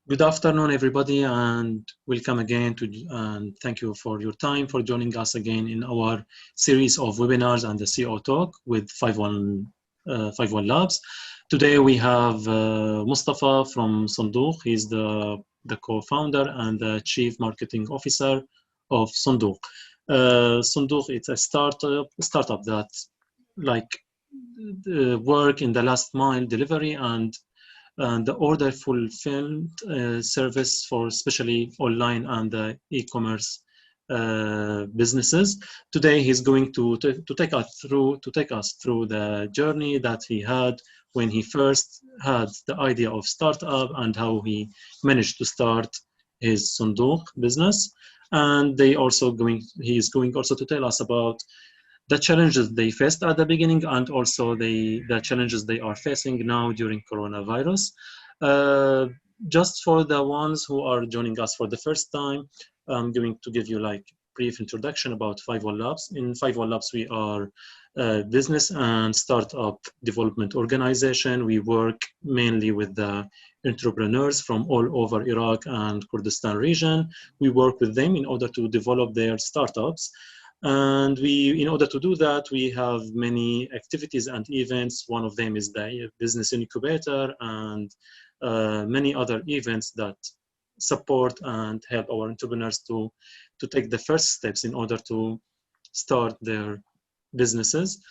Good afternoon, everybody, and welcome again and thank you for your time for joining us again in our series of webinars and the CO talk with 51 Labs. Today we have Mustafa from Sandoog. He's the co-founder and the chief marketing officer of Sandoog. Sandoog is a startup that like work in the last mile delivery and the order fulfilled service for especially online and the e-commerce businesses. Today he's going to take us through the journey that he had when he first had the idea of startup and how he managed to start his Sandoog business. And he's going also to tell us about the challenges they faced at the beginning and also the challenges they are facing now during coronavirus. Uh, just for the ones who are joining us for the first time, I'm going to give you like brief introduction about 51 Labs. In 51 Labs, we are a business and startup development organization. We work mainly with the entrepreneurs from all over Iraq and Kurdistan region. We work with them in order to develop their startups. And in order to do that, we have many activities and events. One of them is the business incubator and many other events that support and help our entrepreneurs to take the first steps in order to start their businesses.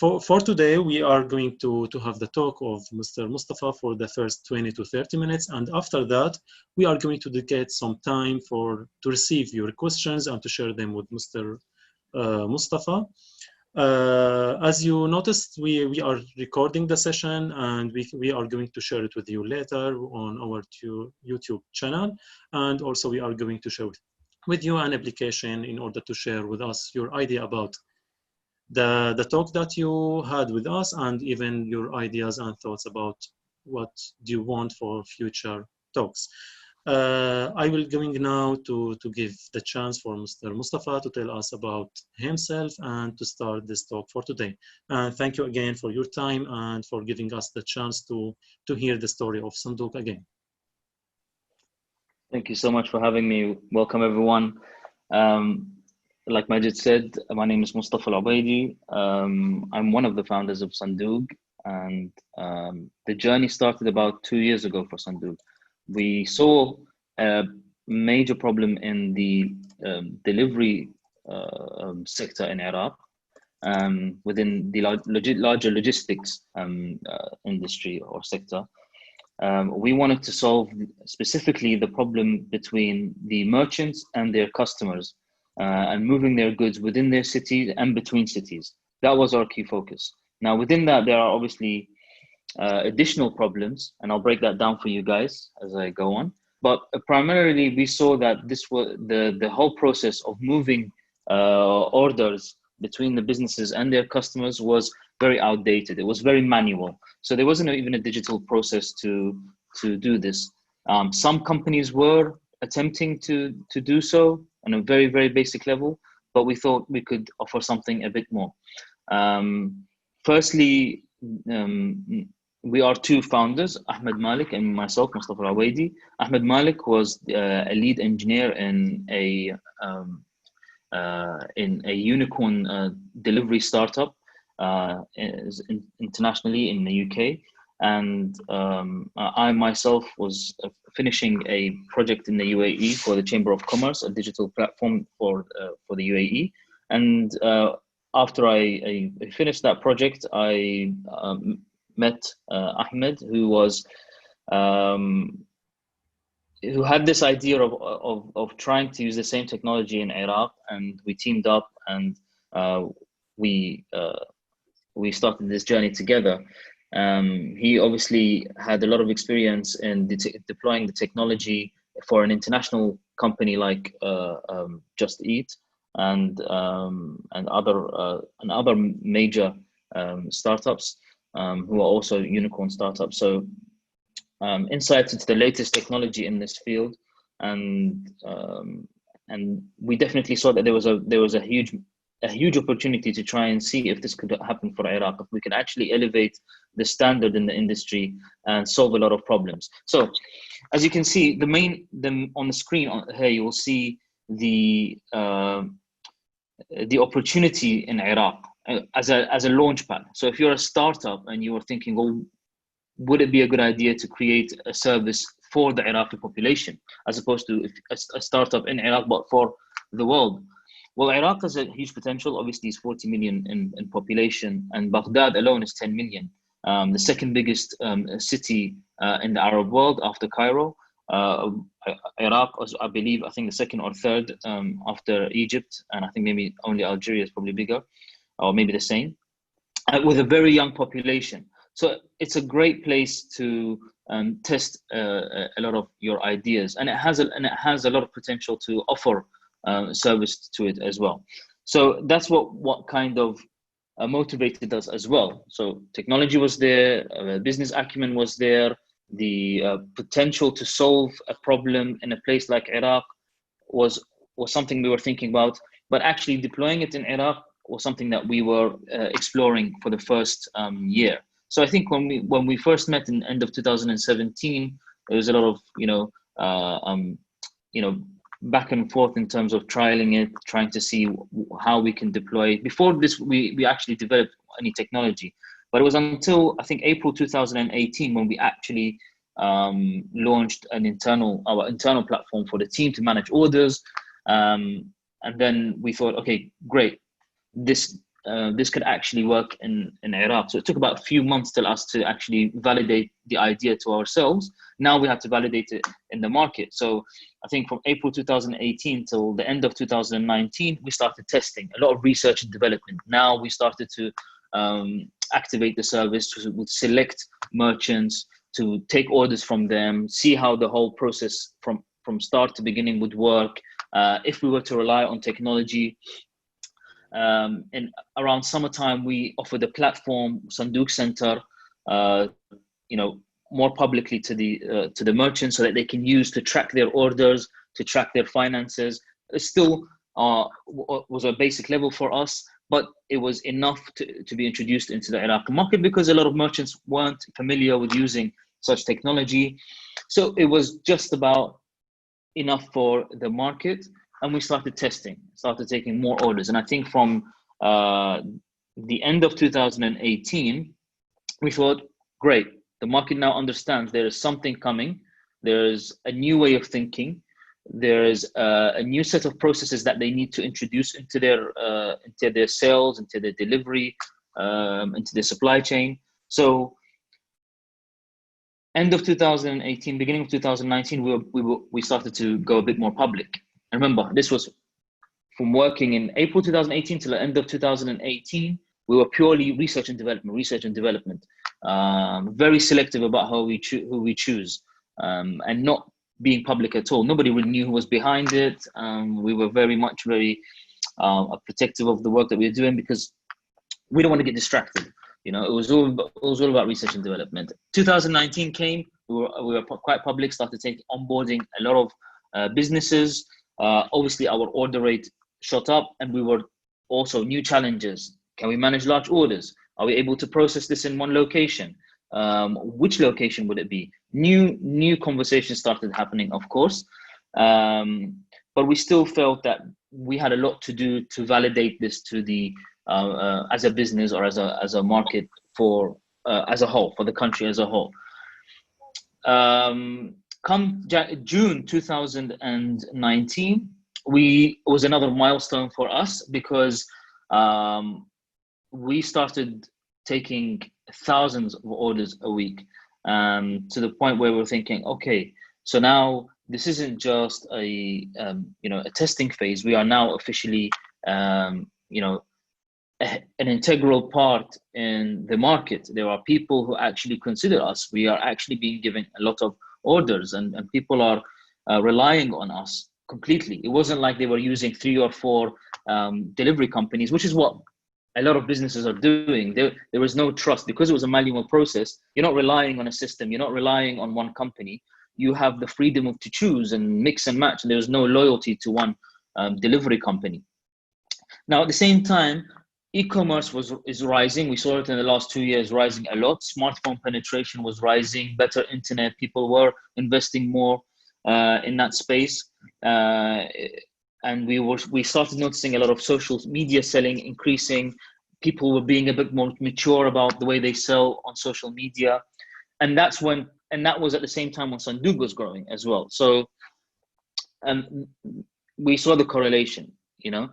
For today, we are going to have the talk of Mr. Mustafa for the first 20 to 30 minutes. And after that, we are going to dedicate some time to receive your questions and to share them with Mr. Mustafa. As you noticed, we are recording the session and we are going to share it with you later on our YouTube channel. And also we are going to share with you an application in order to share with us your idea about the talk that you had with us and even your ideas and thoughts about what do you want for future talks. I will going now to give the chance for Mr. Mustafa to tell us about himself and to start this talk for today. And thank you again for your time and for giving us the chance to hear the story of Sandoog again. Thank you so much for having me. Welcome, everyone. Like Majid said, my name is Mustafa Obaidi. I'm one of the founders of Sandoog, and the journey started about 2 years ago for Sandoog. We saw a major problem in the delivery sector in Iraq, within the larger logistics industry or sector. We wanted to solve specifically the problem between the merchants and their customers. And moving their goods within their cities and between cities. That was our key focus. Now, within that, there are obviously additional problems, and I'll break that down for you guys as I go on. But primarily, we saw that this was the whole process of moving orders between the businesses and their customers was very outdated. It was very manual. So there wasn't even a digital process to do this. Some companies were attempting to do so on a very, very basic level, but we thought we could offer something a bit more. Firstly, we are two founders, Ahmed Malik and myself, Mustafa Obaidi. Ahmed Malik was a lead engineer in a unicorn delivery startup internationally in the UK. And I myself was finishing a project in the UAE for the Chamber of Commerce, a digital platform for the UAE. And after I finished that project, I met Ahmed, who had this idea of trying to use the same technology in Iraq, and we teamed up and we started this journey together. He obviously had a lot of experience in deploying the technology for an international company like Just Eat and other major startups who are also unicorn startups. So insights into the latest technology in this field, and we definitely saw that there was a huge opportunity to try and see if this could happen for Iraq, if we could actually elevate the standard in the industry and solve a lot of problems. So as you can see, on the screen here, you will see the opportunity in Iraq as a launch pad. So if you're a startup and you are thinking, well, would it be a good idea to create a service for the Iraqi population, as opposed to a startup in Iraq, but for the world? Well, Iraq has a huge potential. Obviously, it's 40 million in population, and Baghdad alone is 10 million. The second biggest city in the Arab world after Cairo. Iraq, I think the second or third after Egypt, and I think maybe only Algeria is probably bigger, or maybe the same, with a very young population. So it's a great place to test a lot of your ideas, and it has a lot of potential to offer service to it as well. So that's what kind of motivated us as well. So technology was there, business acumen was there, the potential to solve a problem in a place like Iraq was something we were thinking about, but actually deploying it in Iraq was something that we were exploring for the first year. So I think when we first met in end of 2017, there was a lot of back and forth in terms of trialing it, trying to see how we can deploy it. Before this, we actually developed any technology, but it was until I think April 2018 when we actually launched our internal platform for the team to manage orders, and then we thought, okay, great, this could actually work in Iraq. So it took about a few months till us to actually validate the idea to ourselves. Now we have to validate it in the market. So I think from April 2018 till the end of 2019, we started testing, a lot of research and development. Now we started to activate the service, to select merchants, to take orders from them, see how the whole process from start to beginning would work. If we were to rely on technology, and around summertime, we offered a platform, Sandoog Center, more publicly to the merchants, so that they can use to track their orders, to track their finances. It still was a basic level for us, but it was enough to be introduced into the Iraqi market because a lot of merchants weren't familiar with using such technology. So it was just about enough for the market. And we started taking more orders. And I think from the end of 2018, we thought, great, the market now understands there is something coming. There's a new way of thinking. There's a new set of processes that they need to introduce into their sales, into their delivery, into their supply chain. So end of 2018, beginning of 2019, we started to go a bit more public. And remember, this was from working in April 2018 till the end of 2018. We were purely research and development, very selective about who we choose, and not being public at all. Nobody really knew who was behind it. We were very protective of the work that we were doing because we don't want to get distracted. It was all about research and development. 2019 came. We were quite public. Started onboarding a lot of businesses. Obviously, our order rate shot up, and we were also new challenges. Can we manage large orders? Are we able to process this in one location? Which location would it be? New conversations started happening, of course, but we still felt that we had a lot to do to validate this to the as a business or as a market as a whole, for the country as a whole. Come June 2019, was another milestone for us because we started taking thousands of orders a week, to the point where we're thinking, okay, so now this isn't just a testing phase. We are now officially an integral part in the market. There are people who actually consider us. We are actually being given a lot of orders, and people are relying on us completely. It wasn't like they were using 3 or 4 delivery companies, which is what a lot of businesses are doing. There was no trust because it was a manual process. You're not relying on a system. You're not relying on one company. You have the freedom to choose and mix and match. There's no loyalty to one delivery company. Now, at the same time, e-commerce is rising. We saw it in the last 2 years, rising a lot. Smartphone penetration was rising, better internet. People were investing more in that space, and we started noticing a lot of social media selling increasing. People were being a bit more mature about the way they sell on social media, and that was at the same time when Sandoog was growing as well. So we saw the correlation, you know.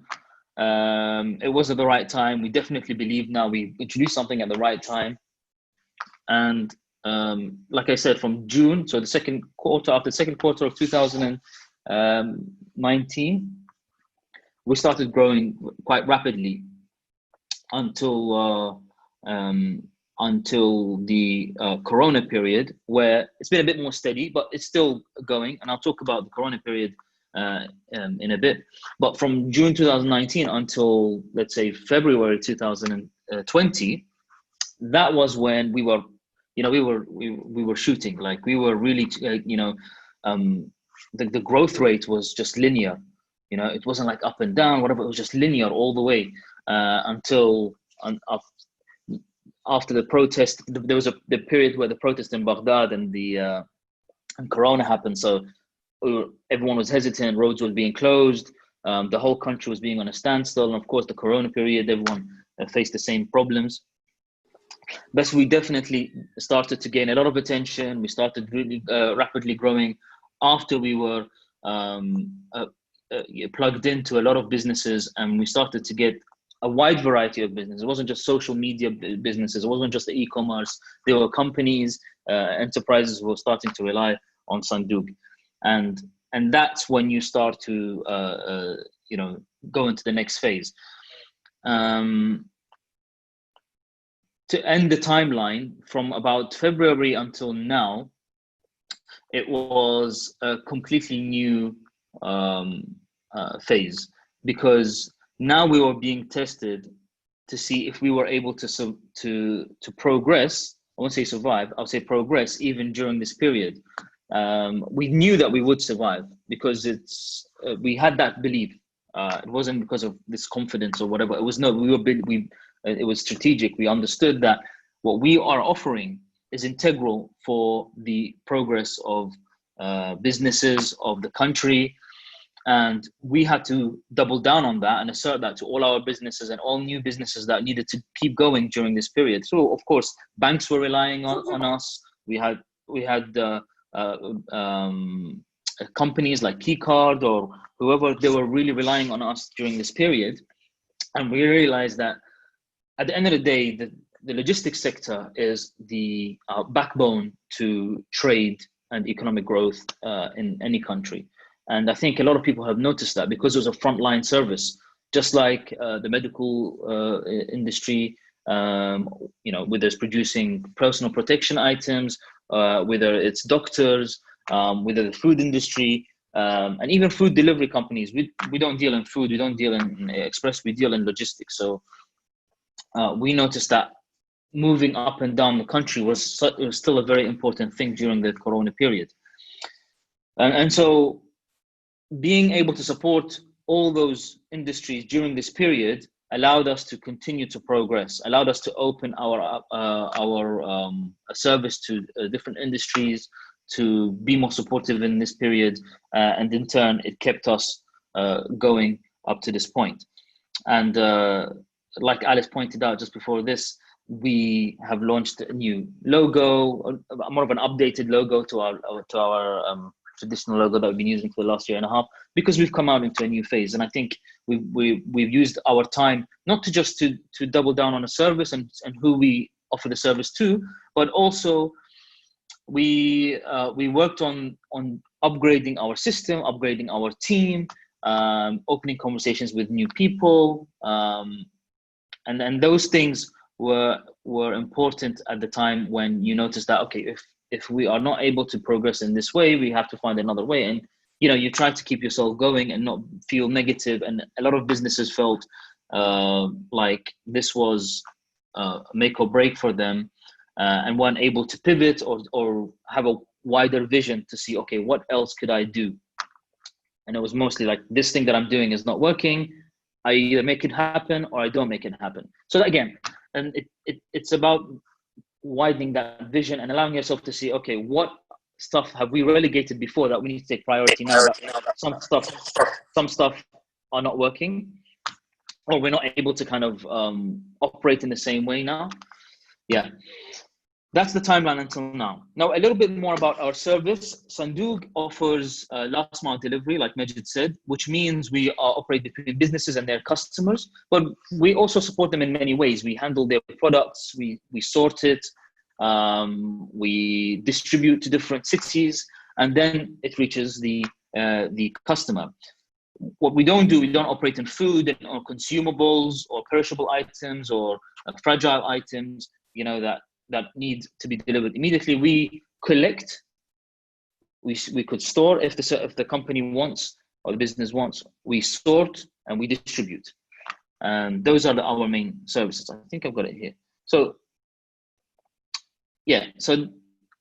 It was at the right time. We definitely believe now we introduced something at the right time. And like I said, from June, so the second quarter, after the second quarter of 2019, we started growing quite rapidly until the Corona period, where it's been a bit more steady, but it's still going. And I'll talk about the Corona period in a bit. But from June 2019 until, let's say, February 2020, that was when we were, you know, we were shooting. Like, we were really, you know, the growth rate was just linear. You know, it wasn't like up and down, whatever. It was just linear all the way until after the protest. There was the period where the protest in Baghdad and and Corona happened. So everyone was hesitant. Roads were being closed. The whole country was being on a standstill. And of course, the Corona period, everyone faced the same problems. But we definitely started to gain a lot of attention. We started really rapidly growing after we were plugged into a lot of businesses, and we started to get a wide variety of business. It wasn't just social media businesses. It wasn't just the e-commerce. There were companies, enterprises who were starting to rely on Sandoog, and that's when you start to you know, go into the next phase. To end the timeline, from about February until now, it was a completely new phase, because now we were being tested to see if we were able to progress. I won't say survive, I'll say progress even during this period. We knew that we would survive because we had that belief. It wasn't because of this confidence or whatever. It was it was strategic. We understood that what we are offering is integral for the progress of businesses, of the country. And we had to double down on that and assert that to all our businesses and all new businesses that needed to keep going during this period. So of course, banks were relying on us. We had companies like Keycard or whoever, they were really relying on us during this period. And we realized that at the end of the day, the logistics sector is the backbone to trade and economic growth in any country. And I think a lot of people have noticed that, because it was a frontline service, just like the medical industry, you know, whether it's producing personal protection items, whether it's doctors, whether the food industry, and even food delivery companies. We don't deal in food, we don't deal in express, we deal in logistics. So we noticed that moving up and down the country was still a very important thing during the Corona period. And so being able to support all those industries during this period allowed us to continue to progress, allowed us to open our service to different industries, to be more supportive in this period. And in turn, it kept us going up to this point. And like Alice pointed out just before this, we have launched a new logo, more of an updated logo to our traditional logo that we've been using for the last year and a half, because we've come out into a new phase. And I think we've used our time not to just to double down on a service and who we offer the service to, but also we worked on upgrading our system, upgrading our team, opening conversations with new people, and those things were important at the time, when you notice that, okay, if we are not able to progress in this way, we have to find another way. And you know, you try to keep yourself going and not feel negative. And a lot of businesses felt like this was make or break for them, and weren't able to pivot or have a wider vision to see, okay, what else could I do? And it was mostly like, this thing that I'm doing is not working. I either make it happen or I don't make it happen. So again, and it's about widening that vision and allowing yourself to see, okay, what stuff have we relegated before that we need to take priority now, that some stuff are not working, or we're not able to kind of operate in the same way now. Yeah, that's the timeline until now. Now, a little bit more about our service. Sandoog offers last mile delivery, like Majid said, which means we operate between businesses and their customers, but we also support them in many ways. We handle their products, we sort it, we distribute to different cities, and then it reaches the customer. What we don't do, we don't operate in food or consumables or perishable items or fragile items, that need to be delivered immediately. We collect, we could store if the company wants or the business wants, we sort and we distribute. And those are our main services. I think I've got it here. So yeah, so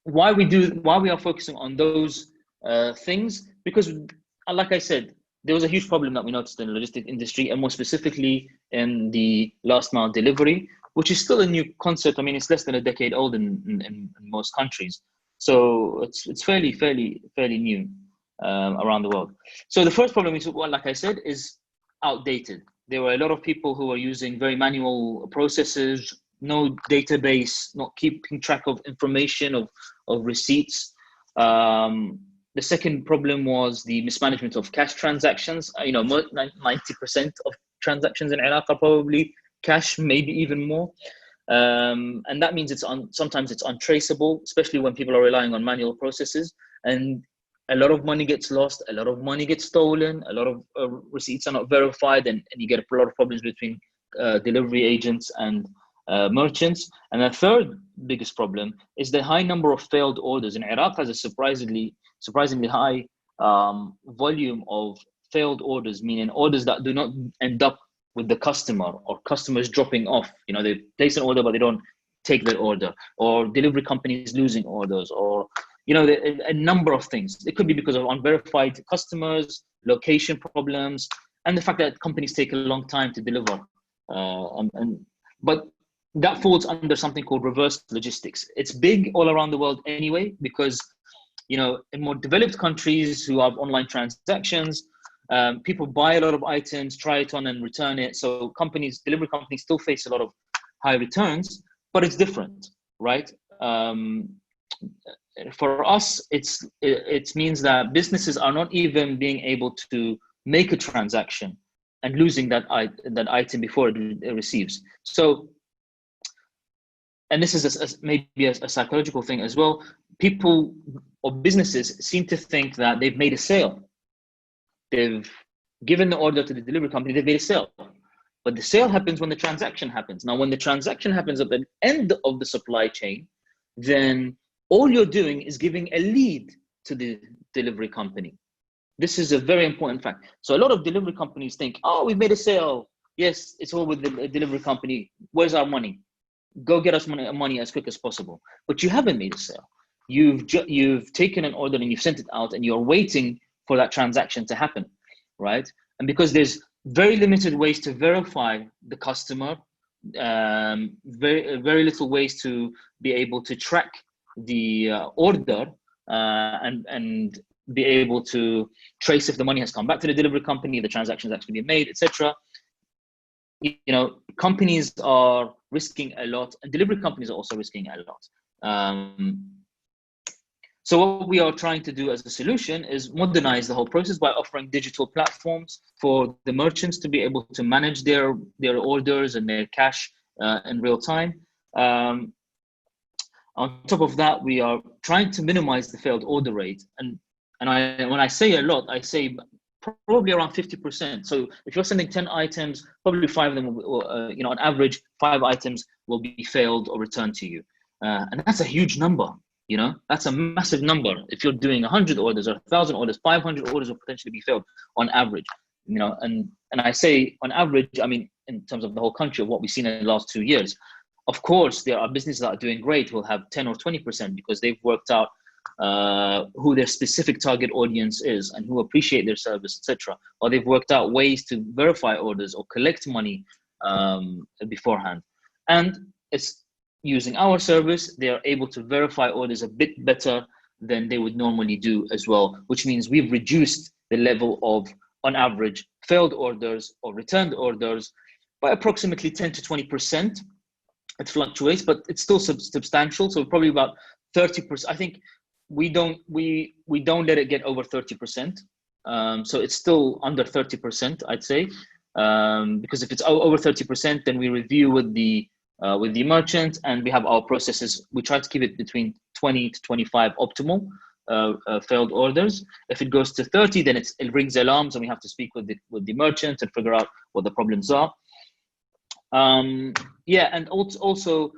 why we are focusing on those things, because like I said, there was a huge problem that we noticed in the logistics industry, and more specifically in the last mile delivery, which is still a new concept. I mean, it's less than a decade old in most countries. So it's fairly new around the world. So the first problem is, well, like I said, is outdated. There were a lot of people who were using very manual processes, no database, not keeping track of information, of receipts. The second problem was the mismanagement of cash transactions. 90% of transactions in Iraq are probably cash, maybe even more. And that means sometimes it's untraceable, especially when people are relying on manual processes. And a lot of money gets lost, a lot of money gets stolen, a lot of receipts are not verified, and you get a lot of problems between delivery agents and merchants. And the third biggest problem is the high number of failed orders. And Iraq has a surprisingly high volume of failed orders, meaning orders that do not end up with the customer, or customers dropping off. They place an order but they don't take their order, or delivery companies losing orders, or a number of things. It could be because of unverified customers, location problems, and the fact that companies take a long time to deliver. But that falls under something called reverse logistics. It's big all around the world anyway, because in more developed countries who have online transactions, people buy a lot of items, try it on and return it. So delivery companies still face a lot of high returns, but it's different, right? For us, it means that businesses are not even being able to make a transaction and losing that item before it receives. So, and this is maybe a psychological thing as well. People or businesses seem to think that they've made a sale. They've given the order to the delivery company, they've made a sale. But the sale happens when the transaction happens. Now, when the transaction happens at the end of the supply chain, then all you're doing is giving a lead to the delivery company. This is a very important fact. So a lot of delivery companies think, oh, we've made a sale. Yes, it's all with the delivery company. Where's our money? Go get us money as quick as possible. But you haven't made a sale. You've taken an order and you've sent it out, and you're waiting for that transaction to happen, right? And because there's very limited ways to verify the customer, very little ways to be able to track the order and be able to trace if the money has come back to the delivery company, the transaction has actually been made, etc. Companies are risking a lot, and delivery companies are also risking a lot. So what we are trying to do as a solution is modernize the whole process by offering digital platforms for the merchants to be able to manage their orders and their cash in real time. On top of that, we are trying to minimize the failed order rate. And when I say a lot, I say probably around 50%. So if you're sending 10 items, probably 5 of them will, on average, 5 items will be failed or returned to you. And that's a huge number. That's a massive number. If you're doing 100 orders or 1,000 orders, 500 orders will potentially be failed on average. And I say on average, I mean in terms of the whole country of what we've seen in the last 2 years. Of course, there are businesses that are doing great will have 10 or 20% because they've worked out who their specific target audience is and who appreciate their service, etc. Or they've worked out ways to verify orders or collect money beforehand. And it's using our service, they are able to verify orders a bit better than they would normally do as well, which means we've reduced the level of, on average, failed orders or returned orders by approximately 10 to 20%. It fluctuates, but it's still substantial. So probably about 30%. I think we don't let it get over 30%. So it's still under 30%, I'd say, because if it's over 30%, then we review with the merchant, and we have our processes. We try to keep it between 20 to 25 optimal failed orders. If it goes to 30, then it rings alarms, and we have to speak with the merchant and figure out what the problems are. Yeah, and also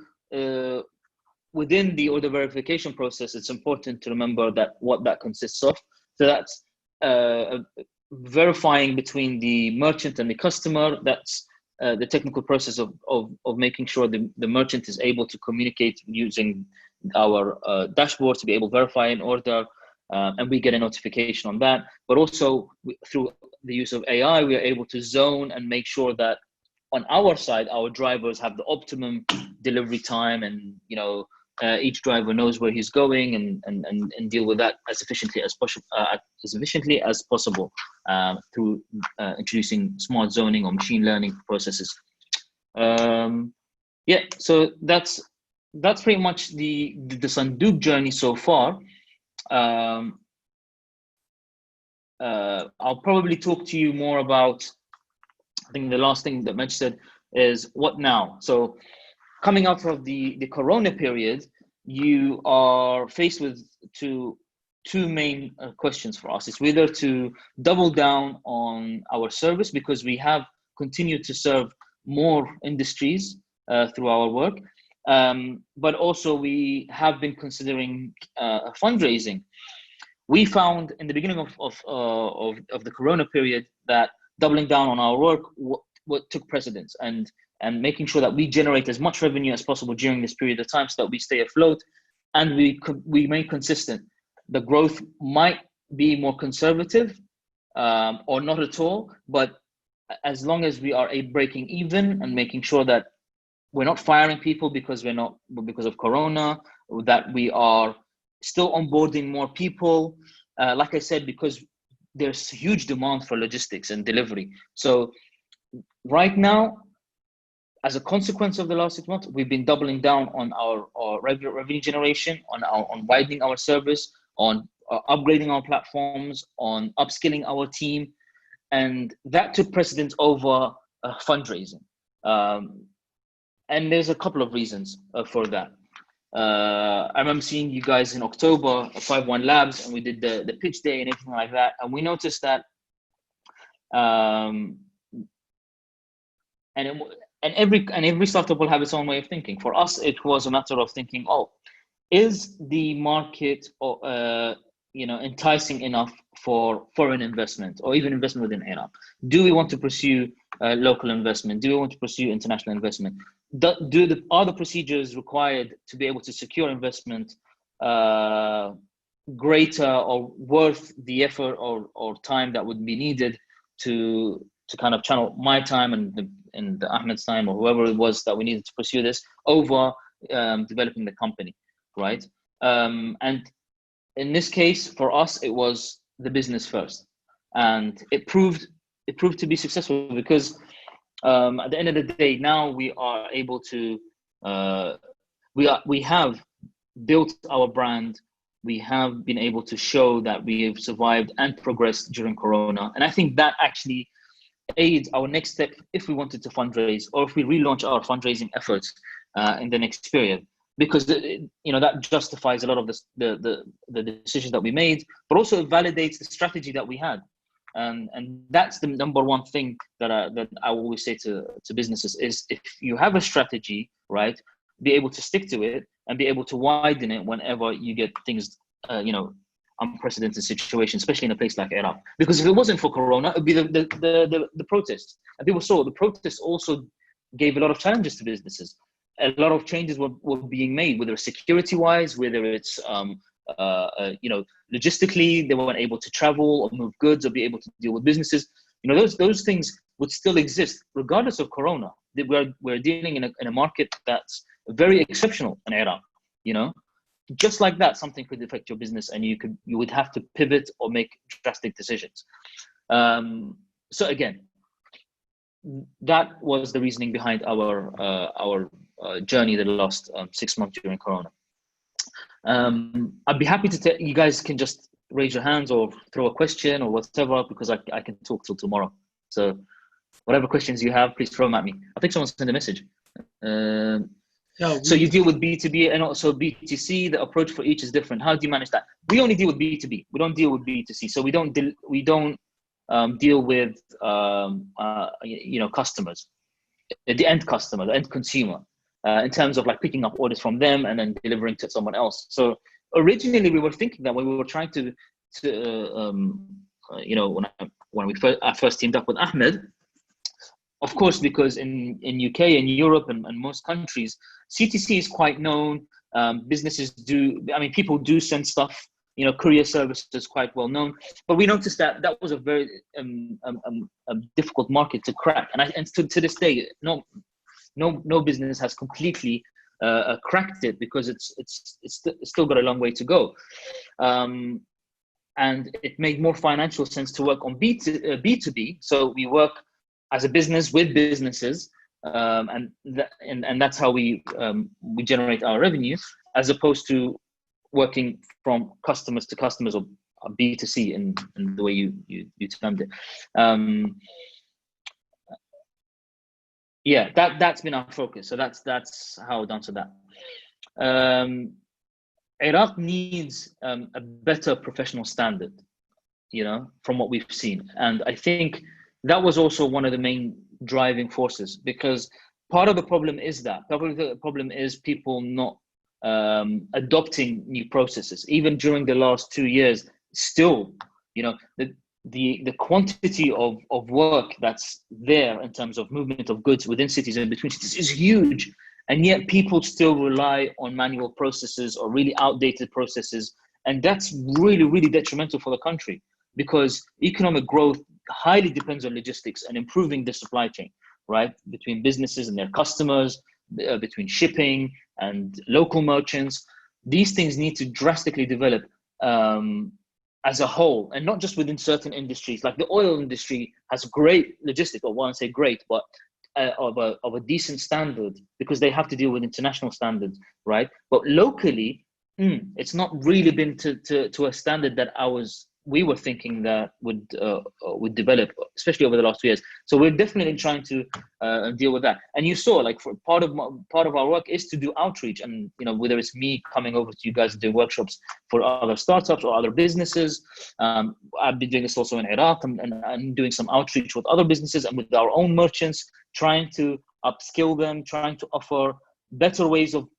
within the order verification process, it's important to remember that what that consists of. So that's verifying between the merchant and the customer. That's the technical process of making sure the merchant is able to communicate using our dashboard to be able to verify an order, and we get a notification on that. But also through the use of AI, we are able to zone and make sure that on our side, our drivers have the optimum delivery time, and each driver knows where he's going, and deal with that as efficiently as possible through introducing smart zoning or machine learning processes. Yeah, so that's pretty much the Sandoog journey so far. I'll probably talk to you more about, I think the last thing that Mitch said is what now? So coming out of the Corona period, you are faced with two main questions for us. It's whether to double down on our service, because we have continued to serve more industries through our work, but also we have been considering fundraising. We found in the beginning of the Corona period that doubling down on our work what took precedence, and making sure that we generate as much revenue as possible during this period of time so that we stay afloat and we remain consistent. The growth might be more conservative or not at all, but as long as we are breaking even and making sure that we're not firing people because of Corona, that we are still onboarding more people, like I said, because there's huge demand for logistics and delivery. So right now, as a consequence of the last 6 months, we've been doubling down on our revenue generation, on widening our service, on upgrading our platforms, on upskilling our team, and that took precedence over fundraising. And there's a couple of reasons for that. I remember seeing you guys in October at 51 Labs, and we did the pitch day and everything like that, and we noticed that and every startup will have its own way of thinking. For us, it was a matter of thinking, is the market enticing enough for foreign investment or even investment within Iraq? Do we want to pursue local investment? Do we want to pursue international investment? Are the procedures required to be able to secure investment greater or worth the effort or time that would be needed to kind of channel my time and Ahmed's time, or whoever it was that we needed to pursue this over developing the company, right? And in this case, for us, it was the business first, and it proved to be successful because at the end of the day, now we are able to we have built our brand. We have been able to show that we have survived and progressed during Corona, and I think that actually aids our next step if we wanted to fundraise, or if we relaunch our fundraising efforts in the next period, because that justifies a lot of the decisions that we made, but also it validates the strategy that we had, and that's the number one thing that I always say to businesses is, if you have a strategy, right, be able to stick to it and be able to widen it whenever you get things unprecedented situation, especially in a place like Iraq. Because if it wasn't for Corona, it'd be the protests. And people saw the protests also gave a lot of challenges to businesses. A lot of changes were being made, whether it's security-wise, whether it's logistically, they weren't able to travel or move goods or be able to deal with businesses. Those things would still exist regardless of Corona. We're dealing in a market that's very exceptional in Iraq. Just like that, something could affect your business, and you would have to pivot or make drastic decisions. So again, that was the reasoning behind our journey the last 6 months during Corona. I'd be happy to you guys can just raise your hands or throw a question or whatever, because I can talk till tomorrow. So whatever questions you have, please throw them at me. I think someone sent a message. So you deal with B2B and also B2C. The approach for each is different. How do you manage that? We only deal with B2B. We don't deal with B2C. So we don't deal with customers, the end customer, the end consumer, in terms of like picking up orders from them and then delivering to someone else. So originally we were thinking that when we were trying to when I first teamed up with Ahmed, of course, because in UK and Europe and most countries, CTC is quite known. Businesses people do send stuff. Courier service is quite well known. But we noticed that was a very difficult market to crack. And to this day, no business has completely cracked it, because it's still got a long way to go. And it made more financial sense to work on B2B. So we work as a business with businesses, and that's how we generate our revenue, as opposed to working from customers to customers, or B2C in the way you termed it. That's been our focus. So that's how I'd answer that. Iraq needs a better professional standard, from what we've seen. And I think that was also one of the main driving forces, because part of the problem is people not adopting new processes. Even during the last 2 years, still, the quantity of work that's there in terms of movement of goods within cities and between cities is huge. And yet people still rely on manual processes or really outdated processes. And that's really, really detrimental for the country, because economic growth highly depends on logistics and improving the supply chain, right? Between businesses and their customers, between shipping and local merchants. These things need to drastically develop as a whole, and not just within certain industries. Like the oil industry has great logistics, or I won't say great, but of a decent standard, because they have to deal with international standards, right? But locally, it's not really been to a standard that we were thinking that would develop, especially over the last 2 years. So we're definitely trying to deal with that. And you saw, like, for part of our work is to do outreach, and whether it's me coming over to you guys and doing workshops for other startups or other businesses. I've been doing this also in Iraq, and doing some outreach with other businesses and with our own merchants, trying to upskill them, trying to offer better ways of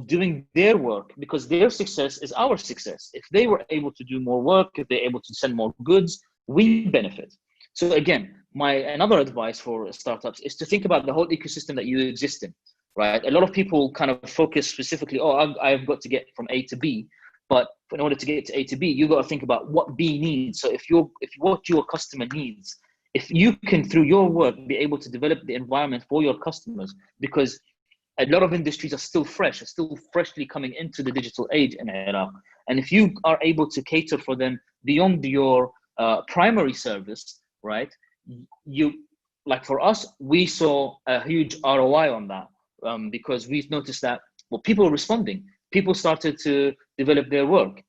doing their work, because their success is our success. If they were able to do more work, if they're able to send more goods, we benefit. So again, another advice for startups is to think about the whole ecosystem that you exist in, right? A lot of people kind of focus specifically, I've got to get from A to B, but in order to get to A to B, you got to think about what B needs. So if what your customer needs, if you can, through your work, be able to develop the environment for your customers, because a lot of industries are still freshly coming into the digital age in Iraq. And if you are able to cater for them beyond your primary service, right? Like for us, we saw a huge ROI on that, because we've noticed that, people are responding. People started to develop their work.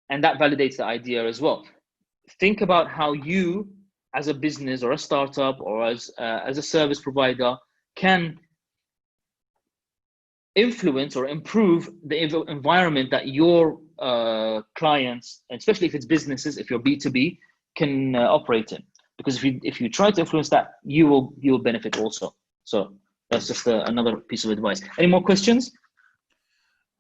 And that validates the idea as well. Think about how you, as a business or a startup or as a service provider, can influence or improve the environment that your clients, especially if it's businesses, if you're B2B, can operate in. Because if you try to influence that, you will benefit also. So that's just another piece of advice. Any more questions?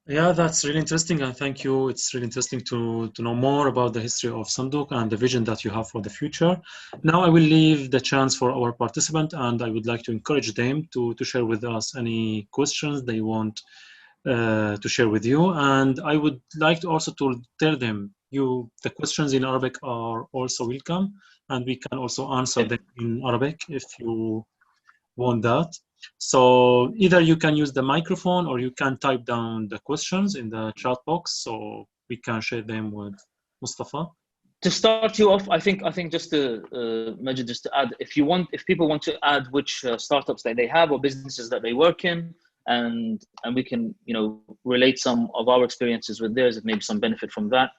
Yeah, that's really interesting, and thank you. It's really interesting to know more about the history of Sandoog and the vision that you have for the future. Now I will leave the chance for our participant, and I would like to encourage them to share with us any questions they want to share with you. And I would like to also to tell them the questions in Arabic are also welcome, and we can also answer them in Arabic if you want that. So either you can use the microphone or you can type down the questions in the chat box so we can share them with Mustafa. To start you off, I think just to Majid, just to add, if people want to add which startups that they have or businesses that they work in, and we can relate some of our experiences with theirs, if maybe some benefit from that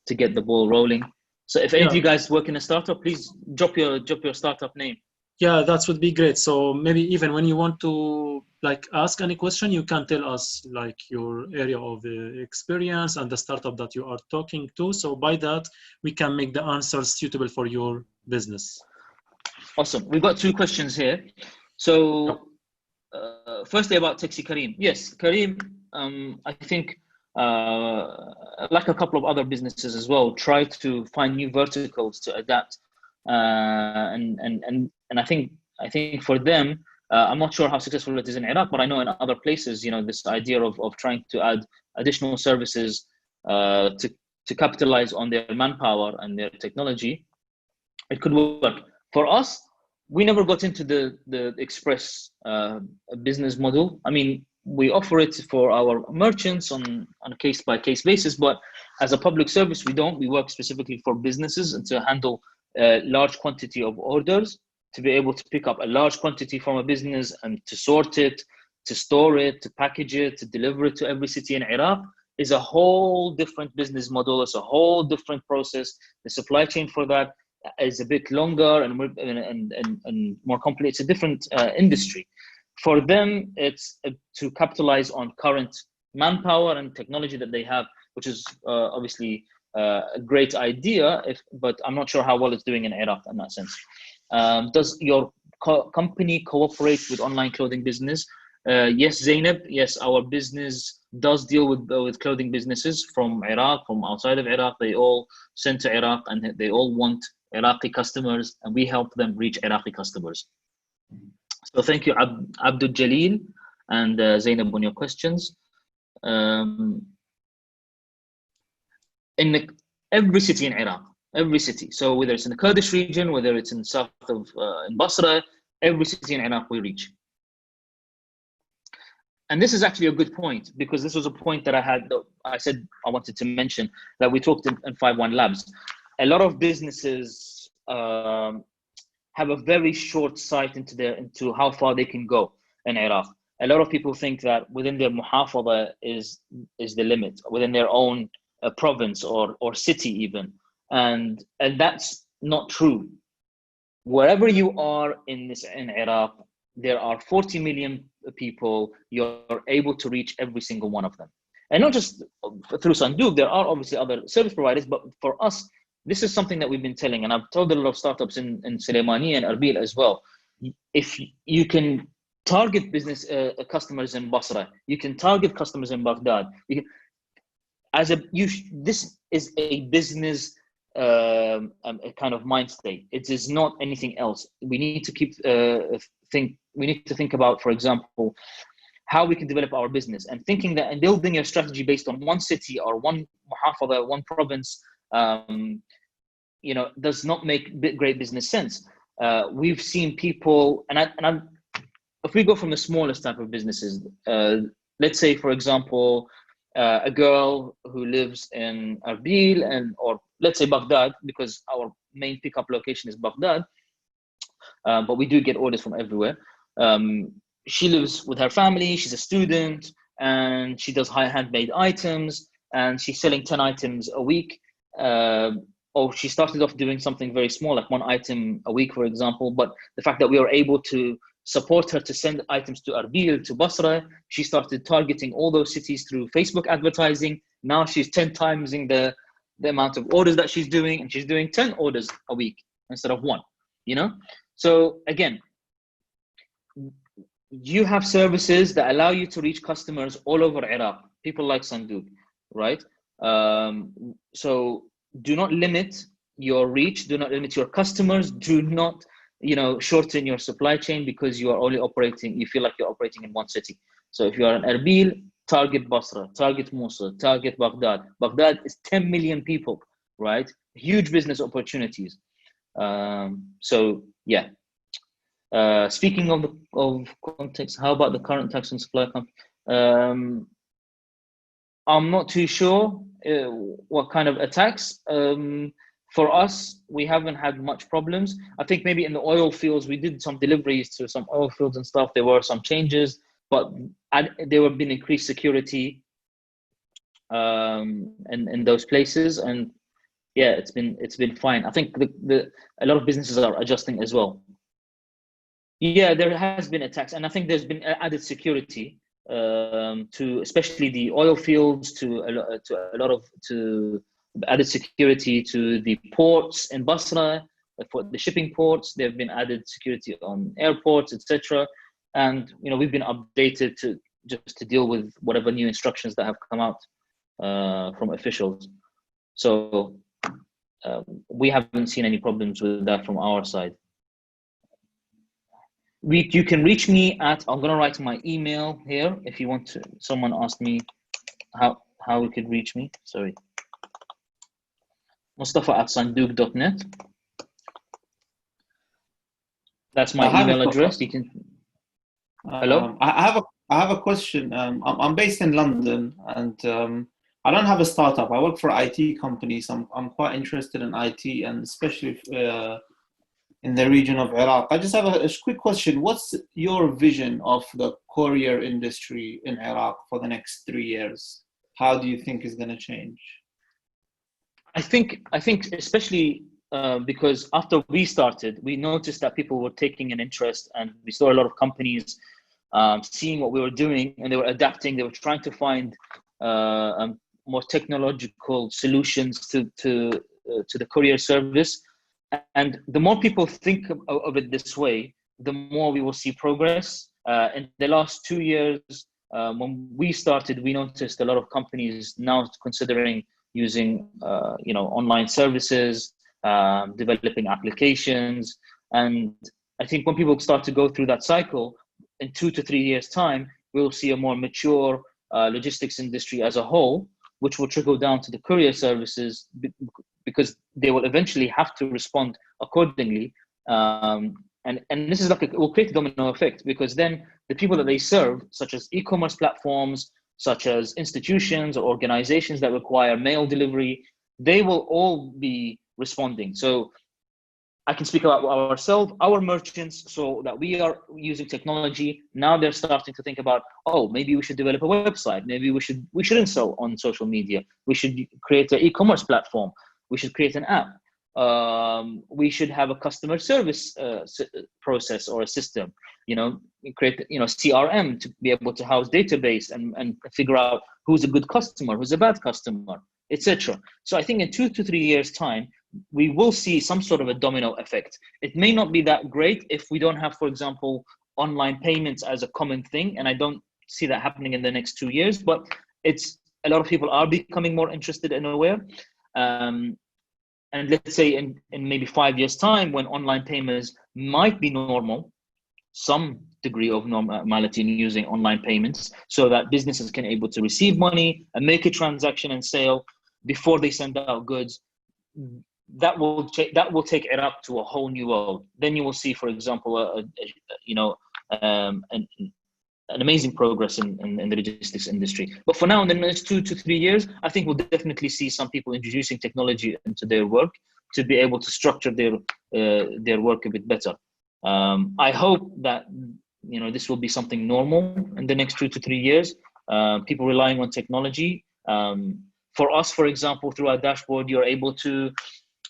to get the ball rolling. So if any of you guys work in a startup, please drop your startup name. Yeah, that would be great. So maybe even when you want to ask any question, you can tell us your area of experience and the startup that you are talking to. So by that, we can make the answers suitable for your business. Awesome. We've got 2 questions here. So firstly about Taxi Kareem. Yes, Kareem, I think like a couple of other businesses as well, try to find new verticals to adapt. And I think for them, I'm not sure how successful it is in Iraq, but I know in other places, this idea of trying to add additional services to capitalize on their manpower and their technology, it could work. For us, we never got into the express business model. I mean, we offer it for our merchants on a case-by-case basis, but as a public service, we don't. We work specifically for businesses and to handle a large quantity of orders, to be able to pick up a large quantity from a business and to sort it, to store it, to package it, to deliver it to every city in Iraq is a whole different business model. It's a whole different process. The supply chain for that is a bit longer and more complex. It's a different industry. For them, it's to capitalize on current manpower and technology that they have, which is obviously a great idea, but I'm not sure how well it's doing in Iraq in that sense. Does your company cooperate with online clothing business? Yes, Zainab. Yes, our business does deal with clothing businesses from Iraq, from outside of Iraq. They all send to Iraq and they all want Iraqi customers, and we help them reach Iraqi customers. So thank you, Abdul Jalil and Zainab, on your questions. In every city in Iraq, every city. So whether it's in the Kurdish region, whether it's in south of in Basra, every city in Iraq we reach. And this is actually a good point, because this was a point that I said I wanted to mention, that we talked in 51 Labs. A lot of businesses have a very short sight into how far they can go in Iraq. A lot of people think that within their muhafada is the limit, within their own province or city even, and that's not true. Wherever you are in Iraq, there are 40 million people. You're able to reach every single one of them, and not just through Sandoog. There are obviously other service providers, but for us, this is something that we've been telling, and I've told a lot of startups in Sulaimani and Erbil as well. If you can target business customers in Basra, you can target customers in Baghdad. This is a business a kind of mind state. It is not anything else. We need to we need to think about, for example, how we can develop our business, and thinking that and building a strategy based on one city or one muhafada, one province, does not make great business sense. We've seen people, if we go from the smallest type of businesses, let's say, for example, a girl who lives in Erbil or let's say Baghdad, because our main pickup location is Baghdad, but we do get orders from everywhere. She lives with her family, she's a student, and she does handmade items, and she's selling 10 items a week. Or she started off doing something very small, like 1 item a week, for example. But the fact that we were able to support her to send items to Erbil, to Basra, she started targeting all those cities through Facebook advertising. Now she's 10 times in the amount of orders that she's doing, and she's doing 10 orders a week instead of 1, So again, you have services that allow you to reach customers all over Iraq, people like Sandoog, right? So do not limit your reach, do not limit your customers, do not shorten your supply chain because you are only operating, you feel like you're operating in one city. So if you are in Erbil, target Basra, target Mosul, target Baghdad. Baghdad is 10 million people, right? Huge business opportunities. So yeah. Speaking of context, how about the current tax and supply company? I'm not too sure what kind of attacks. For us, we haven't had much problems. I think maybe in the oil fields, we did some deliveries to some oil fields and stuff. There were some changes, but there have been increased security in those places, and yeah, it's been fine. I think a lot of businesses are adjusting as well. Yeah, there has been attacks, and I think there's been added security to especially the oil fields, to added security to the ports in Basra, for the shipping ports. There have been added security on airports, etc. And we've been updated to deal with whatever new instructions that have come out from officials. So we haven't seen any problems with that from our side. You can reach me at, I'm gonna write my email here if you want to. Someone asked me how we could reach me. Sorry. Mustafa@sandoog.net. That's my email address. You can. Hello. I have a question. I'm based in London, and I don't have a startup. I work for IT companies. I'm quite interested in IT, and especially in the region of Iraq. I just have a quick question. What's your vision of the courier industry in Iraq for the next 3 years? How do you think it's going to change? I think especially because after we started, we noticed that people were taking an interest, and we saw a lot of companies seeing what we were doing, and they were adapting. They were trying to find more technological solutions to the courier service. And the more people think of it this way, the more we will see progress. In the last 2 years, when we started, we noticed a lot of companies now considering using online services, developing applications. And I think when people start to go through that cycle, in 2 to 3 years' time, we'll see a more mature logistics industry as a whole, which will trickle down to the courier services, because they will eventually have to respond accordingly. And this is it will create a domino effect, because then the people that they serve, such as e-commerce platforms, such as institutions or organizations that require mail delivery, they will all be responding. So I can speak about ourselves, our merchants, so that we are using technology. Now they're starting to think about, maybe we should develop a website. Maybe we shouldn't sell on social media. We should create an e-commerce platform. We should create an app. We should have a customer service process or a system. Create CRM to be able to house database and figure out who's a good customer, who's a bad customer, etc. So I think in 2 to 3 years' time, we will see some sort of a domino effect. It may not be that great if we don't have, for example, online payments as a common thing, and I don't see that happening in the next 2 years, but a lot of people are becoming more interested and aware. And let's say in maybe 5 years' time, when online payments might be normal, some degree of normality in using online payments, so that businesses can able to receive money and make a transaction and sale before they send out goods, that will take it up to a whole new world. Then you will see, for example, an amazing progress in the logistics industry. But for now, in the next 2 to 3 years, I think we'll definitely see some people introducing technology into their work to be able to structure their work a bit better. I hope that this will be something normal in the next 2 to 3 years. People relying on technology. For us, for example, through our dashboard, you're able to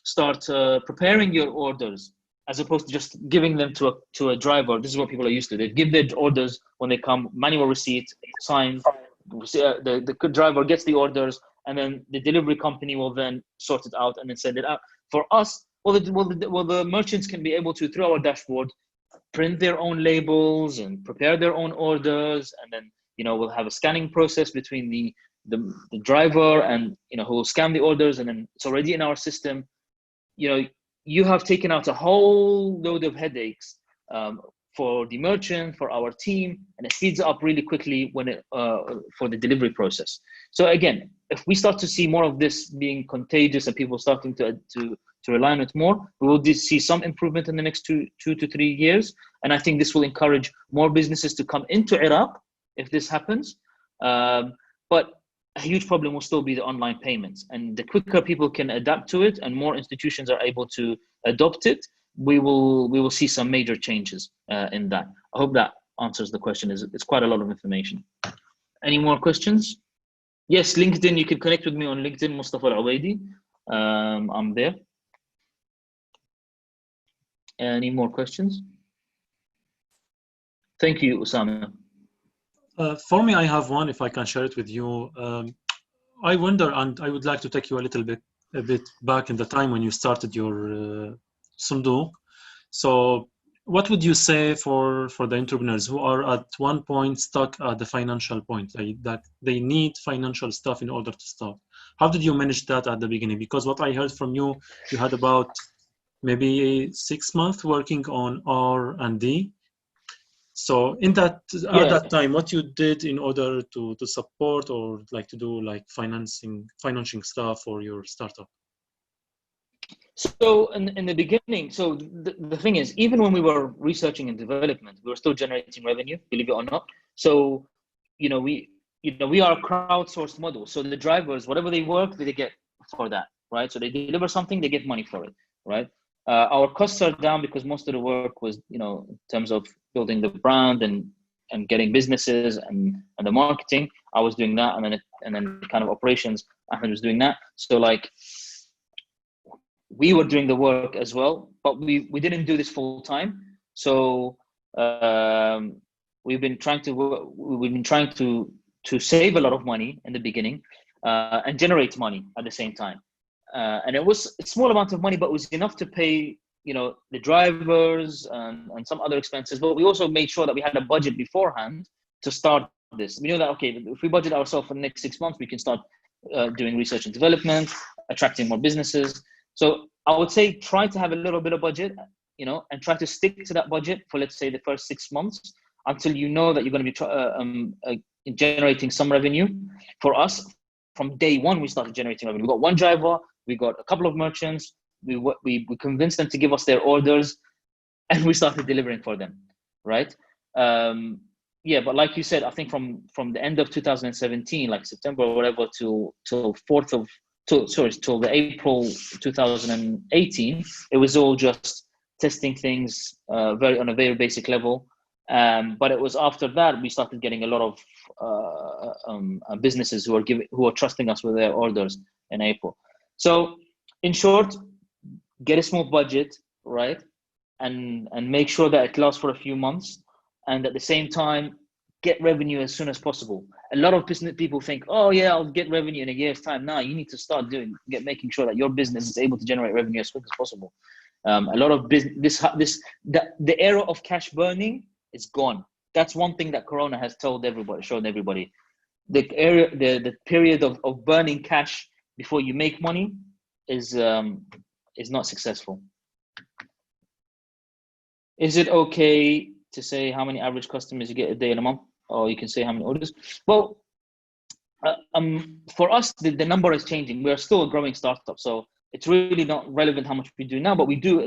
start preparing your orders, as opposed to just giving them to a driver. This is what people are used to. They give their orders when they come, manual receipt, signed. The driver gets the orders, and then the delivery company will then sort it out and then send it out. For us, the merchants can be able to, through our dashboard, print their own labels and prepare their own orders, and then we'll have a scanning process between the driver and who will scan the orders, and then it's already in our system. You have taken out a whole load of headaches for the merchant, for our team, and it speeds up really quickly when it for the delivery process. So again, if we start to see more of this being contagious and people starting to rely on it more, we will see some improvement in the next two to 3 years. And I think this will encourage more businesses to come into Iraq if this happens. But a huge problem will still be the online payments. And the quicker people can adapt to it and more institutions are able to adopt it, we will see some major changes in that. I hope that answers the question. It's quite a lot of information. Any more questions? Yes, LinkedIn, you can connect with me on LinkedIn, Mustafa Al-Obaidi. I'm there. Any more questions? Thank you, Usama. For me, I have one, if I can share it with you. I wonder, and I would like to take you a bit back in the time when you started your Sandoog. So what would you say for the entrepreneurs who are at one point stuck at the financial point, like that they need financial stuff in order to start? How did you manage that at the beginning? Because what I heard from you, you had about maybe 6 months working on R&D. So in that at that time, what you did in order to support or like to do like financing stuff for your startup? So in the beginning, so the thing is, even when we were researching and development, we were still generating revenue, believe it or not. So, we are a crowdsourced model. So the drivers, whatever they work, they get for that, right? So they deliver something, they get money for it, right? Our costs are down because most of the work was, in terms of building the brand and getting businesses and the marketing. I was doing that, and then the kind of operations, Ahmed was doing that. So like, we were doing the work as well, but we didn't do this full time. So we've been trying to save a lot of money in the beginning and generate money at the same time. And it was a small amount of money, but it was enough to pay, the drivers and some other expenses. But we also made sure that we had a budget beforehand to start this. We knew that, okay, if we budget ourselves for the next 6 months, we can start doing research and development, attracting more businesses. So I would say try to have a little bit of budget, and try to stick to that budget for, let's say, the first 6 months until you know that you're going to be generating some revenue. For us, from day one, we started generating revenue. We got one driver, we got a couple of merchants, we convinced them to give us their orders, and we started delivering for them, right? But like you said, I think from the end of 2017, like September or whatever, till the April 2018, it was all just testing things on a very basic level. But it was after that we started getting a lot of businesses who are trusting us with their orders in April. So in short, get a small budget, right? And make sure that it lasts for a few months, and at the same time, get revenue as soon as possible. A lot of business people think, oh yeah, I'll get revenue in a year's time. Now you need to start making sure that your business is able to generate revenue as quick as possible. A lot of the era of cash burning is gone. That's one thing that Corona has shown everybody. The period of burning cash before you make money is not successful. Is it okay to say how many average customers you get a day and a month? Or you can say how many orders? Well, for us, the number is changing. We are still a growing startup, so it's really not relevant how much we do now, but we do,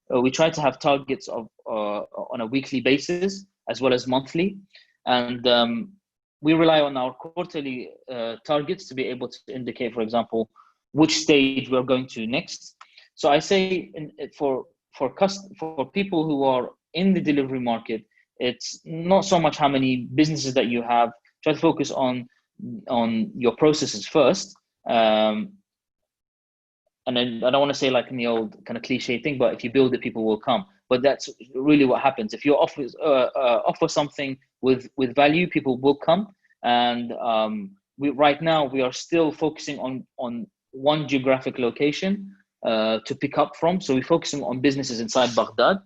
we try to have targets of on a weekly basis as well as monthly. And we rely on our quarterly targets to be able to indicate, for example, which stage we're going to next. So I say for people who are in the delivery market, it's not so much how many businesses that you have. Try to focus on your processes first. And then I don't want to say like in the old kind of cliche thing, but if you build it, people will come. But that's really what happens. If you offer something with value, people will come. And right now we are still focusing on one geographic location to pick up from. So we're focusing on businesses inside Baghdad.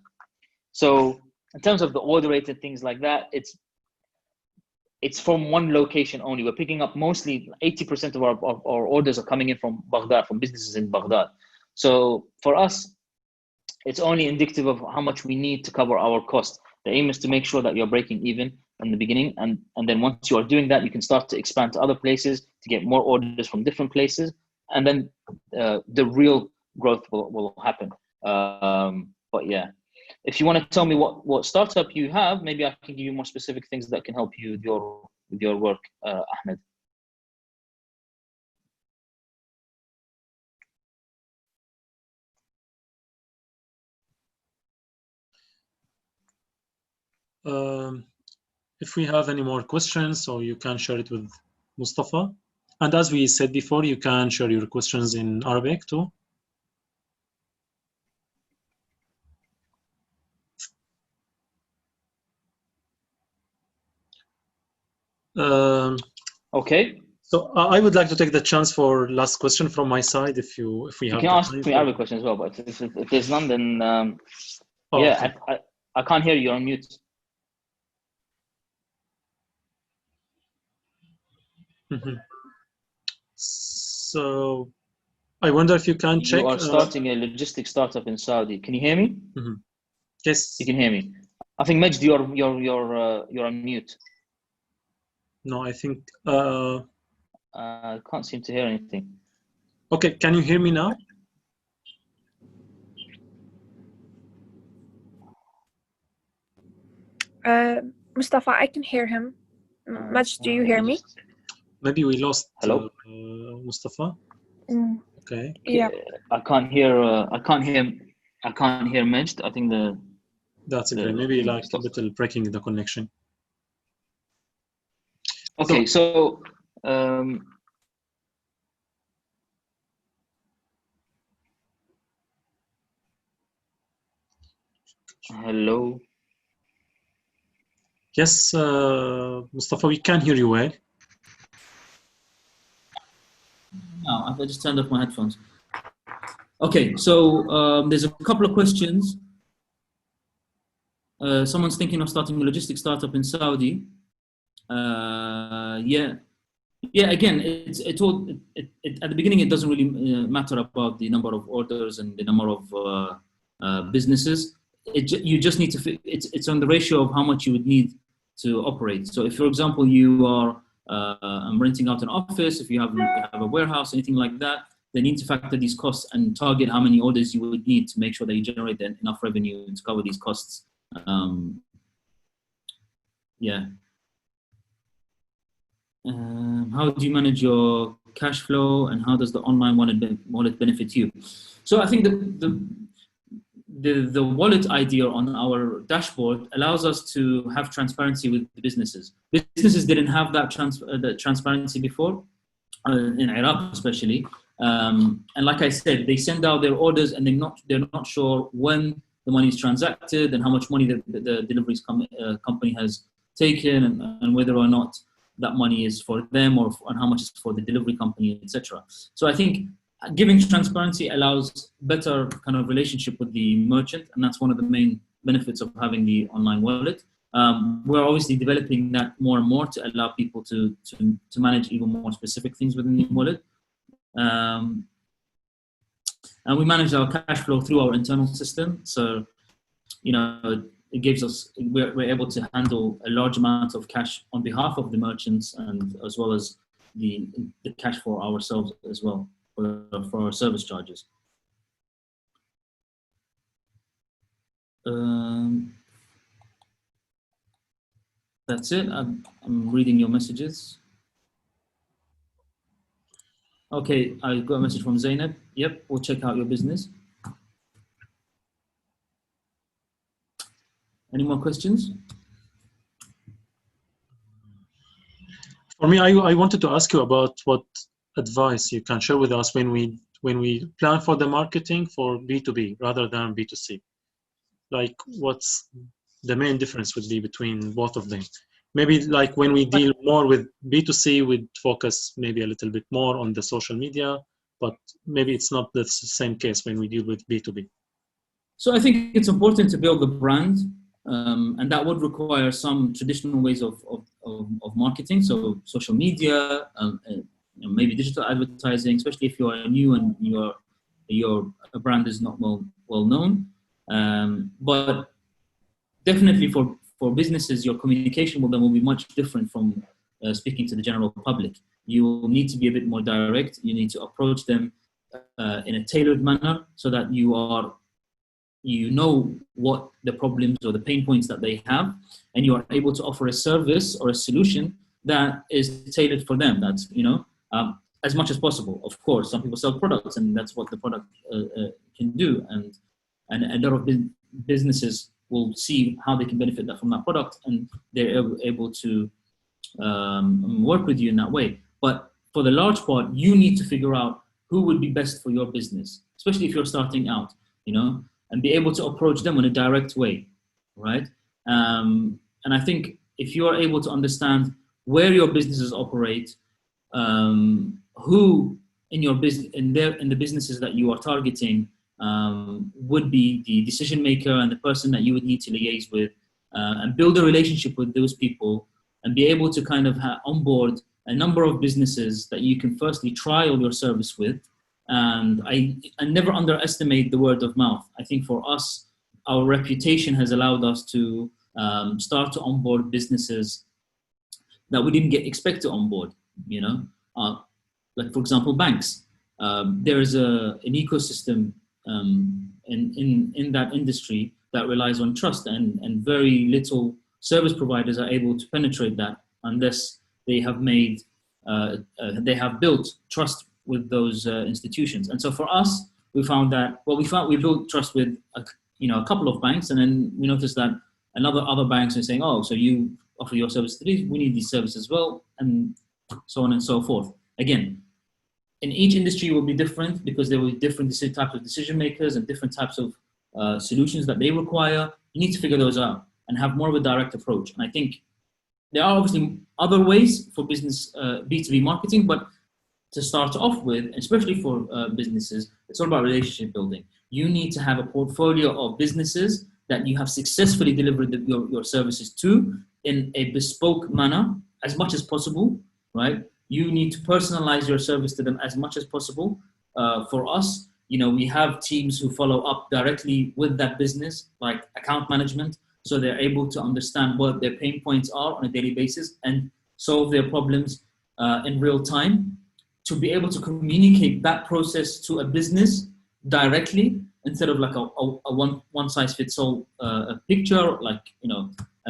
So in terms of the order rate and things like that, it's from one location only. We're picking up mostly 80% of our orders are coming in from Baghdad, from businesses in Baghdad. So for us, it's only indicative of how much we need to cover our costs. The aim is to make sure that you're breaking even in the beginning, and then once you are doing that, you can start to expand to other places to get more orders from different places, and then the real growth will happen. But yeah, if you want to tell me what startup you have, maybe I can give you more specific things that can help you with your work, Ahmed. If we have any more questions, so you can share it with Mustafa. And as we said before, you can share your questions in Arabic too. Okay. So I would like to take the chance for last question from my side, if we have. You can ask me Arabic question as well, but if there's none, then yeah, okay. I can't hear you. You're on mute. So I wonder if you can check. You are starting a logistics startup in Saudi. Can you hear me? Yes. You can hear me. I think Majd, you're on mute. No, I think. I can't seem to hear anything. Okay, can you hear me now? Mustafa, I can hear him. Majd, do you hear me? Maybe we lost. Hello, Mustafa. Okay. Yeah. I can't hear. I can't hear Majd. I think That's okay. Maybe like a little breaking the connection. Okay, so hello. Yes, Mustafa, we can hear you well. No, I just turned off my headphones. Okay, so there's a couple of questions. Someone's thinking of starting a logistics startup in Saudi. Yeah. Again, at the beginning, it doesn't really matter about the number of orders and the number of businesses. You just need to. It's on the ratio of how much you would need to operate. So, if, for example, you are renting out an office, if you have a warehouse, anything like that, they need to factor these costs and target how many orders you would need to make sure that you generate enough revenue to cover these costs. Yeah. How do you manage your cash flow, and how does the online wallet benefit you? So I think the wallet idea on our dashboard allows us to have transparency with the businesses. Businesses didn't have that transparency before, in Iraq especially. And like I said, they send out their orders and they're not sure when the money is transacted and how much money the deliveries company has taken, and whether or not that money is for them and how much is for the delivery company, etc. So I think giving transparency allows better kind of relationship with the merchant, and that's one of the main benefits of having the online wallet. We're obviously developing that more and more to allow people to manage even more specific things within the wallet. And we manage our cash flow through our internal system. So, it gives us, we're able to handle a large amount of cash on behalf of the merchants, and as well as the cash for ourselves as well, for our service charges. That's it. I'm reading your messages. Okay, I got a message from Zainab. Yep, we'll check out your business. Any more questions? For me, I wanted to ask you about what advice you can share with us when we plan for the marketing for B2B rather than B2C. Like, what's the main difference would be between both of them? Maybe like when we deal more with B2C, we'd focus maybe a little bit more on the social media, but maybe it's not the same case when we deal with B2B. So I think it's important to build a brand, and that would require some traditional ways of marketing. So social media, maybe digital advertising, especially if you are new and your brand is not well known. But definitely for businesses, your communication with them will be much different from speaking to the general public. You will need to be a bit more direct. You need to approach them in a tailored manner so that you know what the problems or the pain points that they have, and you are able to offer a service or a solution that is tailored for them. That's, as much as possible. Of course, some people sell products, and that's what the product can do. And a lot of businesses will see how they can benefit from that product, and they're able to work with you in that way. But for the large part, you need to figure out who would be best for your business, especially if you're starting out, and be able to approach them in a direct way, right? And I think if you are able to understand where your businesses operate, who in your business, in the businesses that you are targeting, would be the decision maker and the person that you would need to liaise with, and build a relationship with those people, and be able to kind of onboard a number of businesses that you can firstly trial your service with. And I never underestimate the word of mouth. I think for us, our reputation has allowed us to start to onboard businesses that we didn't expect to onboard, like for example, banks. There is an ecosystem in that industry that relies on trust, and very little service providers are able to penetrate that unless they have built trust with those institutions. And so for us, we found that, we built trust with a couple of banks, and then we noticed that other banks are saying, oh, so you offer your service to these, we need these services as well, and so on and so forth. Again, in each industry will be different because there will be different types of decision makers and different types of solutions that they require. You need to figure those out and have more of a direct approach. And I think there are obviously other ways for business B2B marketing, but to start off with, especially for businesses, it's all about relationship building. You need to have a portfolio of businesses that you have successfully delivered your services to in a bespoke manner as much as possible, right? You need to personalize your service to them as much as possible. For us, we have teams who follow up directly with that business, like account management, so they're able to understand what their pain points are on a daily basis and solve their problems in real time, to be able to communicate that process to a business directly instead of like a one-size-fits-all picture, like,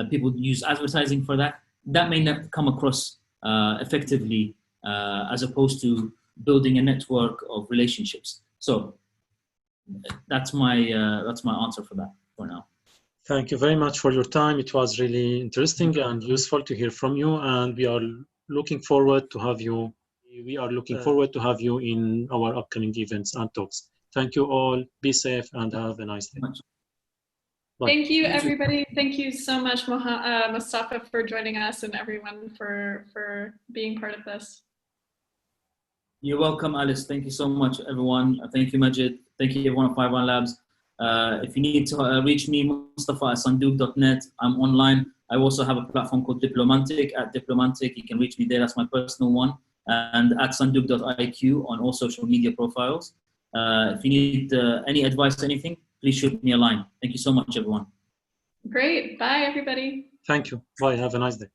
people use advertising for that. That may not come across effectively as opposed to building a network of relationships. So that's my answer for that for now. Thank you very much for your time. It was really interesting and useful to hear from you, and we are looking forward to have you. We are looking forward to have you in our upcoming events and talks. Thank you all. Be safe and have a nice day. Bye. Thank you, everybody. Thank you so much, Mustafa, for joining us, and everyone for being part of this. You're welcome, Alice. Thank you so much, everyone. Thank you, Majid. Thank you, everyone at 51 Labs. If you need to reach me, Mustafa at sandoog.net. I'm online. I also have a platform called Diplomantic, at Diplomantic. You can reach me there. That's my personal one. And at sandoog.iq on all social media profiles. If you need any advice, anything, please shoot me a line. Thank you so much, everyone. Great. Bye, everybody. Thank you. Bye. Have a nice day.